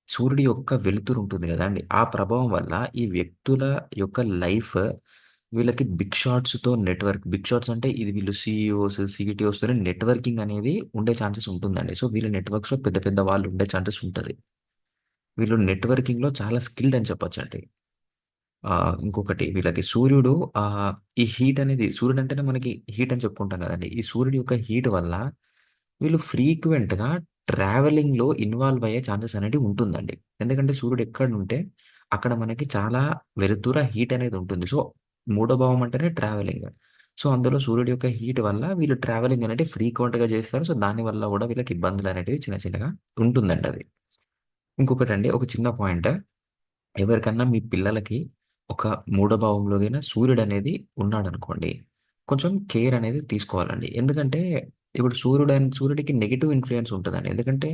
సూర్యుడి యొక్క వెలుతురు ఉంటుంది గదండీ! ఆ ప్రభావం వల్ల ఈ వ్యక్తుల యొక్క లైఫ్ వీళ్ళకి బిగ్ షాట్స్ అంటే ఇది వీళ్ళు సీఈఓస్, సీటీఓస్‌తోని నెట్వర్కింగ్ అనేది ఉండే ఛాన్సెస్ ఉంటుందండి. సో, వీళ్ళ నెట్వర్క్స్‌లో పెద్ద పెద్ద వాళ్ళు ఉండే ఛాన్సెస్ ఉంటది. వీళ్ళు నెట్వర్కింగ్‌లో చాలా స్కిల్డ్ అని చెప్పొచ్చండి. ఇంకొకటి వీళ్ళకి సూర్యుడు ఈ హీట్ అనేది సూర్యుడు అంటేనే మనకి హీట్ అని చెప్పుకుంటాం గదండీ! ఈ సూర్యుడి యొక్క హీట్ వల్ల వీళ్ళు ఫ్రీక్వెంట్‌గా ట్రావెలింగ్‌లో ఇన్వాల్వ్ అయ్యే ఛాన్సెస్ అనేటివి ఉంటుందండి. ఎందుకంటే సూర్యుడు ఎక్కడుంటే అక్కడ మనకి చాలా వెలుతుర, హీట్ అనేది ఉంటుంది. సో, మూడో భావం అంటేనే ట్రావెలింగ్. సో, అందులో సూర్యుడి యొక్క హీట్ వల్ల వీళ్ళు ట్రావెలింగ్ అనేది ఫ్రీక్వెంట్‌గా చేస్తారు. సో, దానివల్ల గూడా వీళ్ళకి ఇబ్బందులనేటివి చిన్న చిన్నగా ఉంటుందండి అది. ఇంకొకటండి ఒక చిన్న పాయింట్. ఎవరికన్నా మీ పిల్లలకి ఒక మూడో భావంలోగైనా సూర్యుడనేది ఉన్నాడనుకోండి, కొంచెం కేర్ అనేది తీసుకోవాలండి. ఎందుకంటే ఇప్పుడు సూర్యుడికి నెగెటివ్ ఇన్‌ఫ్లూయెన్స్ ఉంటదండి. ఎందుకంటే